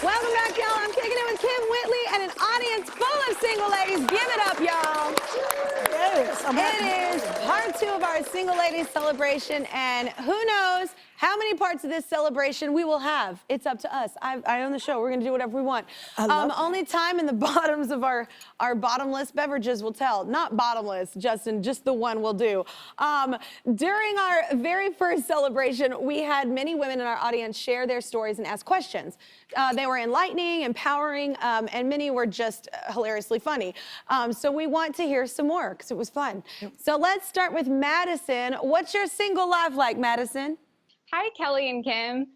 Welcome back, y'all. I'm kicking it with Kym Whitley and an audience full of single ladies. Give it up, y'all. Yes, It is part 2 of our single ladies celebration, and who knows how many parts of this celebration we will have. It's up to us. I own the show. We're going to do whatever we want. Only time in the bottoms of our bottomless beverages will tell. Not bottomless, Justin, just the one will do. During our very first celebration, we had many women in our audience share their stories and ask questions. They were enlightening, empowering, and many were just hilariously funny. So we want to hear some more because it was fun. Yep. So let's start with Madison. What's your single life like, Madison? Hi, Kelly and Kym.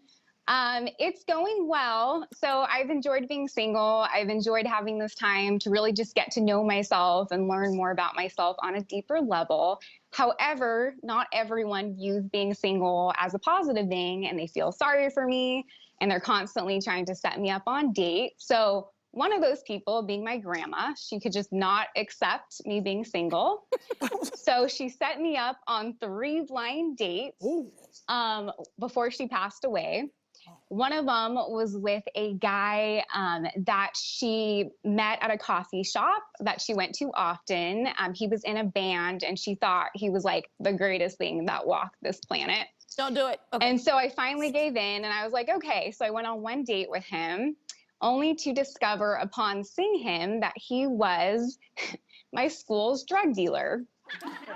It's going well. So I've enjoyed being single. I've enjoyed having this time to really just get to know myself and learn more about myself on a deeper level. However, not everyone views being single as a positive thing, and they feel sorry for me, and they're constantly trying to set me up on dates. So one of those people being my grandma, she could just not accept me being single. So she set me up on 3 blind dates before she passed away. One of them was with a guy that she met at a coffee shop that she went to often. He was in a band, and she thought he was like the greatest thing that walked this planet. Don't do it. Okay. And so I finally gave in, and I was like, okay. So I went on 1 date with him, only to discover upon seeing him that he was my school's drug dealer.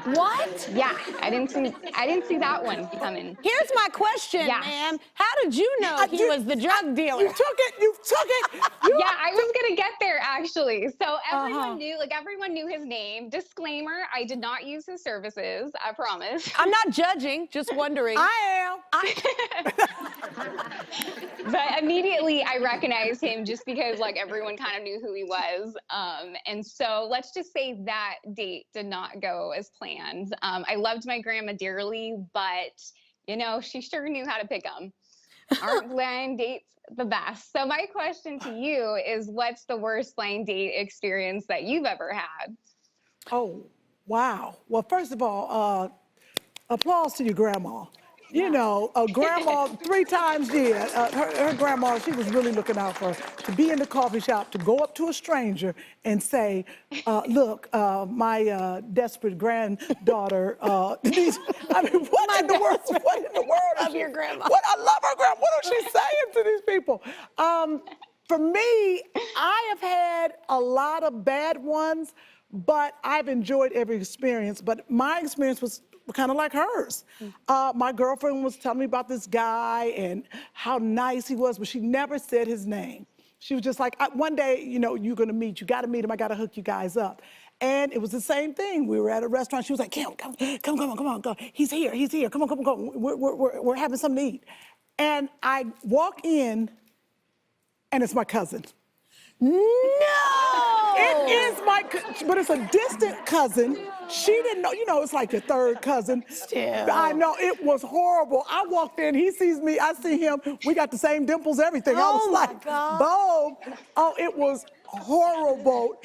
What? Yeah, I didn't see that one coming. Here's my question, ma'am. How did you know he was the drug dealer? You took it. Yeah, I was gonna get there actually. So everyone knew, everyone knew his name. Disclaimer, I did not use his services, I promise. I'm not judging, just wondering. I am. But immediately I recognized him just because everyone kind of knew who he was. And so let's just say that date did not go as planned. I loved my grandma dearly, but she sure knew how to pick them. Aren't blind dates the best? So my question to you is, what's the worst blind date experience that you've ever had? Oh, wow. Well, first of all, applause to your grandma. You know, grandma 3 times, her grandma, she was really looking out for her. To be in the coffee shop, to go up to a stranger and say, look, my desperate granddaughter, what in the world of your grandma? I love her grandma. What is she saying to these people? For me, I have had a lot of bad ones, but I've enjoyed every experience. But my experience was kind of like hers. My girlfriend was telling me about this guy and how nice he was, but she never said his name. She was just like, one day, you're gonna meet, you gotta meet him, I gotta hook you guys up. And it was the same thing. We were at a restaurant, she was like, come on, he's here, come on, we're having something to eat. And I walk in, and it's my cousin. No! It is but it's a distant cousin. She didn't know, it's like your 3rd cousin. Still. I know, it was horrible. I walked in, he sees me, I see him. We got the same dimples, everything. I was like, boom. Oh, it was horrible.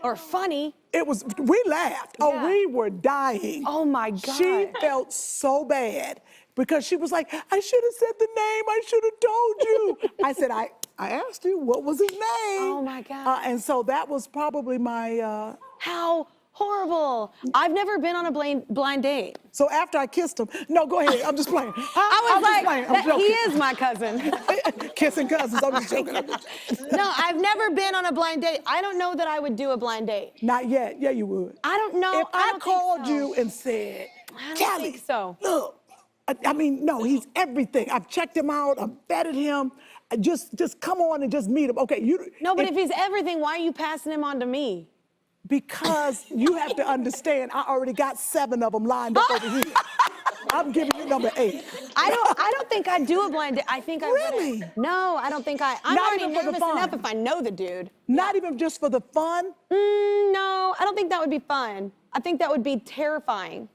Or funny. We laughed. Yeah. Oh, we were dying. Oh my God. She felt so bad because she was like, I should have said the name, I should have told you. I said, I asked you, what was his name? Oh my God. And so that was probably my... How horrible. I've never been on a blind date. So after I kissed him, no, go ahead, I'm just playing. He is my cousin. Kissing cousins, I'm just joking. No, I've never been on a blind date. I don't know that I would do a blind date. Not yet, yeah you would. I don't know. If I called you and said, Kelly, look, I mean, no, he's everything. I've checked him out, I've vetted him. Just come on and just meet him. Okay, No, but if he's everything, why are you passing him on to me? Because you have to understand, I already got 7 of them lined up over here. I'm giving you number 8. I don't think I'd do a blind date. I think I would. Really? No, I don't think I'm Not already even for the nervous fun. enough if I know the dude. Not even just for the fun? No, I don't think that would be fun. I think that would be terrifying.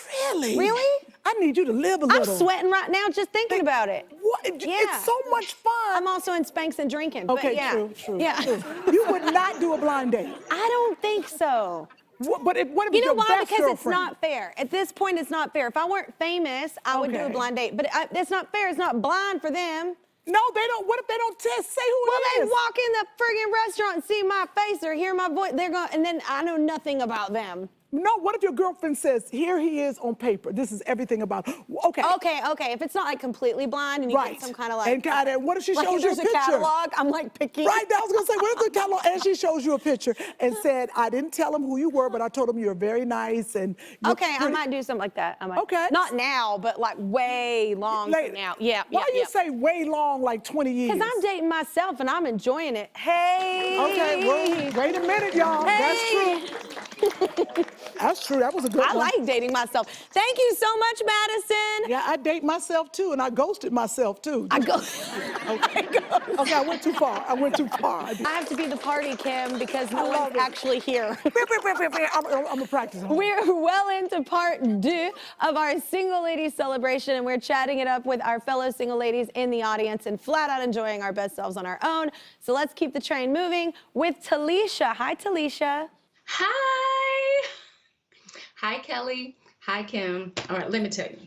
Really? Really? I need you to live a little. I'm sweating right now just thinking about it. What? Yeah. It's so much fun. I'm also in Spanx and drinking. Okay, but yeah. true. Yeah. You would not do a blind date. I don't think so. What if You know why? best Because girlfriend? it's not fair. At this point, it's not fair. If I weren't famous, I would do a blind date. But it's not fair. It's not blind for them. No, they don't. What if they don't say who Well, it they is? walk in the friggin' restaurant and see my face or hear my voice. They're going, and then I know nothing about them. No, what if your girlfriend says, here he is on paper. This is everything about him. Okay. Okay. If it's not like completely blind and you Right. get some kind of like. And God, and what if she like shows if you a there's picture? catalog, I'm like picking. Right, I was gonna say, what if the catalog, and she shows you a picture and said, I didn't tell him who you were, but I told him you're very nice and you're Okay, I pretty. might do something like that. I might. Okay. Not now, but like way long Later. from now. Yeah. Why yeah, you say way long, like 20 years? Because I'm dating myself and I'm enjoying it. Hey. Okay, well, wait a minute, y'all. Hey. That's true. That's true. That was a good I one. like dating myself. Thank you so much, Madison. Yeah, I date myself too, and I ghosted myself too. I go. Okay, I went too far. I went too far. I have to be the party, Kim, because no love one's it. actually here. I'm gonna practice. We're well into part 2 of our single ladies celebration, and we're chatting it up with our fellow single ladies in the audience and flat out enjoying our best selves on our own. So let's keep the train moving with Talisha. Hi, Talisha. Hi. Hi, Kelly. Hi, Kim. All right, let me tell you.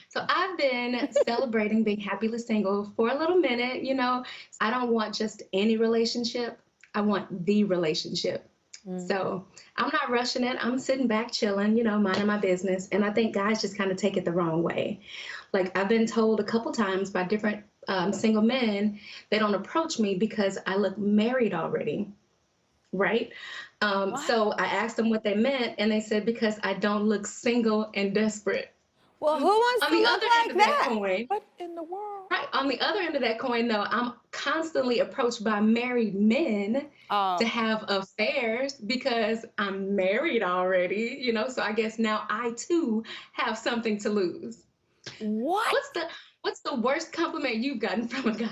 So I've been celebrating being happily single for a little minute. You know, I don't want just any relationship. I want the relationship. So I'm not rushing it. I'm sitting back, chilling, you know, minding my business. And I think guys just kind of take it the wrong way. Like I've been told a couple times by different single men, they don't approach me because I look married already. Right? So I asked them what they meant, and they said because I don't look single and desperate. Well, who wants On to the look other like end of that that? coin, What in the world? right? On the other end of that coin, though, I'm constantly approached by married men to have affairs because I'm married already. You know, so I guess now I too have something to lose. What? What's the worst compliment you've gotten from a guy?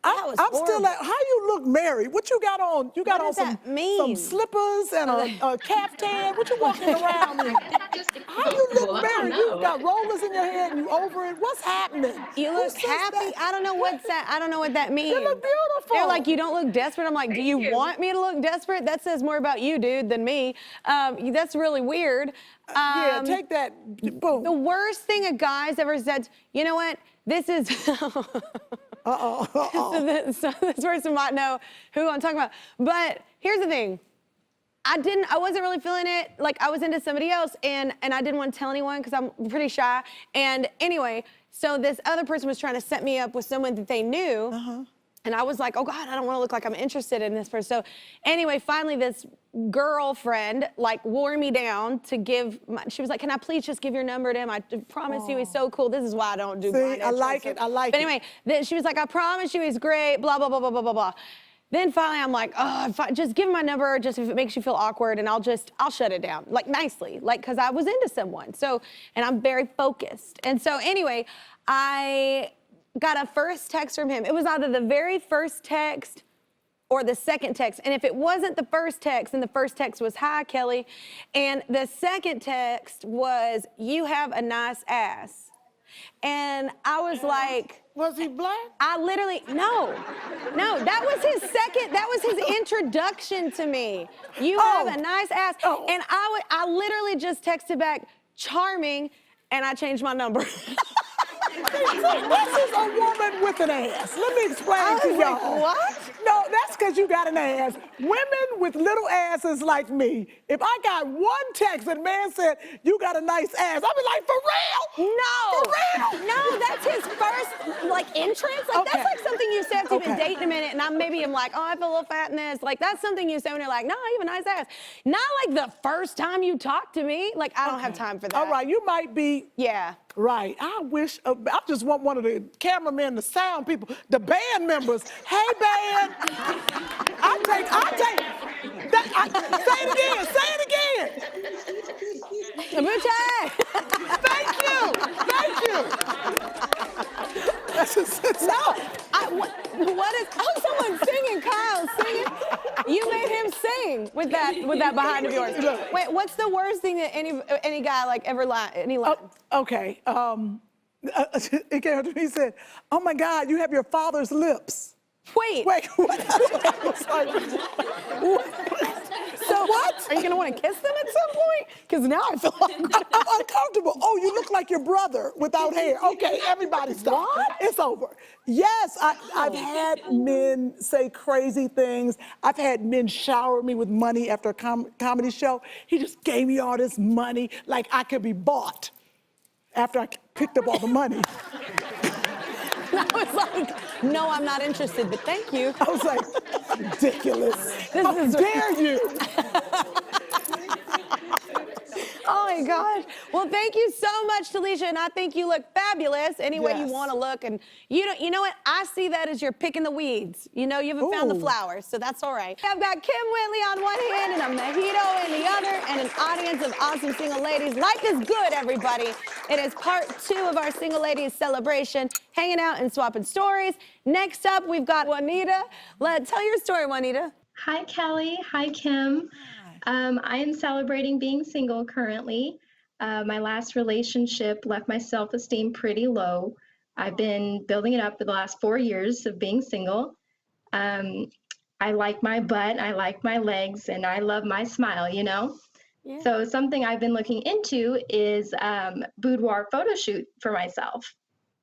was I'm still horrible. at, how you look married? What you got on? You got What on does that some mean? slippers and a caftan. What you walking around in? Not just How you look comfortable, I don't married? You know. got rollers in your hair and you over it. What's happening? You Who look says happy. that? I don't know what's that. I don't know what that means. You look beautiful. They're like, you don't look desperate. I'm like, do you Thank you. want me to look desperate? That says more about you, dude, than me. That's really weird. Yeah, take that. Boom. The worst thing a guy's ever said, you know what? This is. So this person might know who I'm talking about. But here's the thing. I wasn't really feeling it. Like I was into somebody else and I didn't want to tell anyone because I'm pretty shy. And anyway, so this other person was trying to set me up with someone that they knew. And I was like, oh God, I don't want to look like I'm interested in this person. So anyway, finally this girlfriend like wore me down to give, she was like, can I please just give your number to him? I promise you he's so cool. This is why I don't do blind I like dates. it. I like But it. anyway, then she was like, I promise you he's great, blah, blah, blah, blah, blah, blah, blah. Then finally I'm like, oh, if I just give him my number, just if it makes you feel awkward, and I'll shut it down, like nicely, like, cause I was into someone. So, and I'm very focused. And so anyway, I got a first text from him. It was either the very first text or the second text. And if it wasn't the first text, then the first text was, hi, Kelly. And the second text was, you have a nice ass. And I was like, Was he black? I literally, no, that was his introduction to me. You have a nice ass. Oh. And I literally just texted back, charming, and I changed my number. This is a woman with an ass. Let me explain to was y'all. like, what? No, that's because you got an ass. Women with little asses like me, if I got one text and a man said, you got a nice ass, I'd be like, for real? No. For real? No, that's his first, like, entrance. Like, Okay. that's like something you say after you've been Okay. dating a minute, and I'm like, oh, I feel a little fat in this. Like, that's something you say when you're like, no, you have a nice ass. Not like the first time you talk to me. Like, I don't have time for that. All right, you might be Yeah. right. I wish, I just want one of the cameramen, the sound people, the band members. Hey, band. Say it again. Muchas. Thank you. That's What is, someone's singing, Kyle, singing. You made him sing with that behind of yours. Wait, what's the worst thing that any guy like ever any line? Okay. It came up to me, he said, oh my God, you have your father's lips. Wait. Wait, what? I was like, So what? Are you gonna want to kiss them at some point? Because now I feel awkward. I'm uncomfortable. Oh, you look like your brother without hair. Okay, everybody stop. What? It's over. Yes, I've had men say crazy things. I've had men shower me with money after a comedy show. He just gave me all this money like I could be bought after I picked up all the money. I was like, no, I'm not interested, but thank you. I was like, ridiculous. How dare you? Oh my gosh. Well, thank you so much, Talisha, and I think you look fabulous any way you Yes. want to look. And you know what? I see that as you're picking the weeds. You know, you haven't found the Ooh. flowers, so that's all right. I've got Kym Whitley on one hand and a mojito in the other, and an audience of awesome single ladies. Life is good, everybody. It is part 2 of our single ladies celebration, hanging out and swapping stories. Next up, we've got Juanita. Tell your story, Juanita. Hi, Kelly. Hi, Kym. I am celebrating being single currently. My last relationship left my self-esteem pretty low. I've been building it up for the last 4 years of being single. I like my butt, I like my legs, and I love my smile, you know? Yeah. So something I've been looking into is boudoir photo shoot for myself.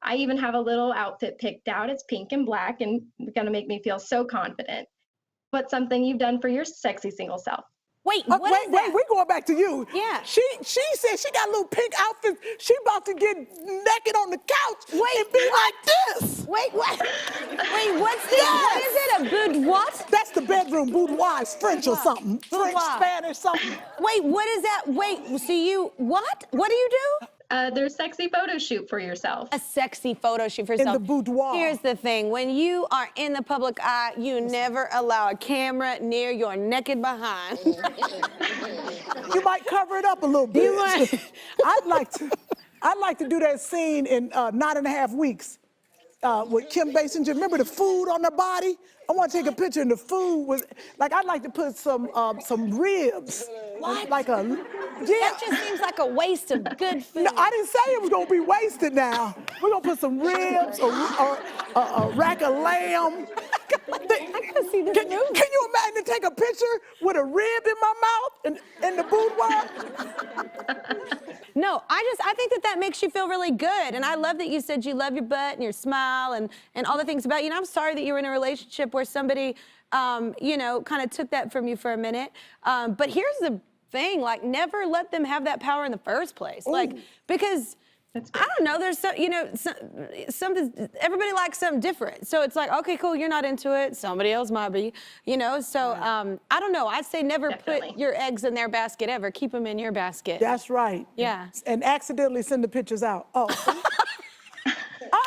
I even have a little outfit picked out. It's pink and black and it's gonna make me feel so confident. What's something you've done for your sexy single self? Wait, what is that? Wait, we're going back to you. Yeah. She said she got a little pink outfit. She about to get naked on the couch and be like this. Wait, what? Wait, what's this? Yes. What is it? A boud what? That's the bedroom. Boudoir is French or something. French, Boudoir. Spanish, something. Wait, what is that? Wait, so you, what? What do you do? There's sexy photo shoot for yourself. A sexy photo shoot for In yourself. the boudoir. Here's the thing, when you are in the public eye, you never allow a camera near your naked behind. You might cover it up a little bit. You might. I'd like to do that scene in 9.5 Weeks with Kim Basinger. Remember the food on her body? I want to take a picture and the food was, like, I'd like to put some ribs. What? Like a, yeah. That just seems like a waste of good food. No, I didn't say it was gonna be wasted now. We're gonna put some ribs or a rack of lamb. I gotta see this Can you imagine to take a picture with a rib in my mouth in the boudoir? No, I think that makes you feel really good. And I love that you said you love your butt and your smile and all the things about you. And I'm sorry that you were in a relationship where somebody, you know, kind of took that from you for a minute. But here's the thing, like, never let them have that power in the first place. Ooh. Like, because I don't know, there's you know, something, everybody likes something different. So it's like, okay, cool, you're not into it, somebody else might be, you know? So I don't know, I'd say never Definitely. put your eggs in their basket ever, keep them in your basket. That's right. Yeah. And accidentally send the pictures out. Oh.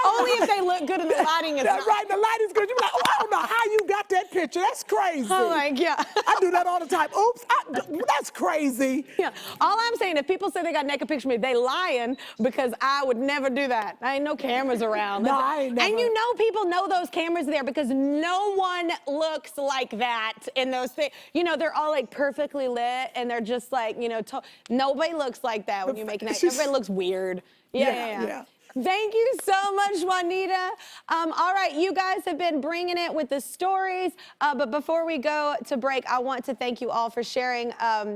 Only if they look good and the lighting is That's right, the lighting's good. You be like, oh, I don't know how you got that picture. That's crazy. Oh my God. I do that all the time. Oops, that's crazy. Yeah. All I'm saying, if people say they got naked pictures of me, they lying, because I would never do that. I ain't no cameras around. No, I ain't never. And you know people know those cameras are there because no one looks like that in those things. You know, they're all like perfectly lit and they're just like, you know, nobody looks like that when you're making that. Everybody looks weird. Yeah. Thank you so much, Juanita. All right, you guys have been bringing it with the stories, but before we go to break, I want to thank you all for sharing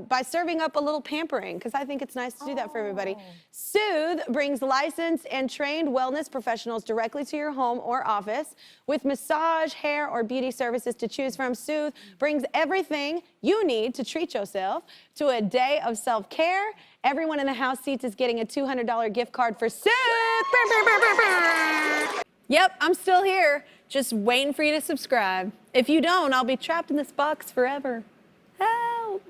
by serving up a little pampering, because I think it's nice to do that for everybody. Soothe brings licensed and trained wellness professionals directly to your home or office. With massage, hair, or beauty services to choose from, Soothe brings everything you need to treat yourself to a day of self-care. Everyone in the house seats is getting a $200 gift card for Soothe. Yep, I'm still here, just waiting for you to subscribe. If you don't, I'll be trapped in this box forever. Help.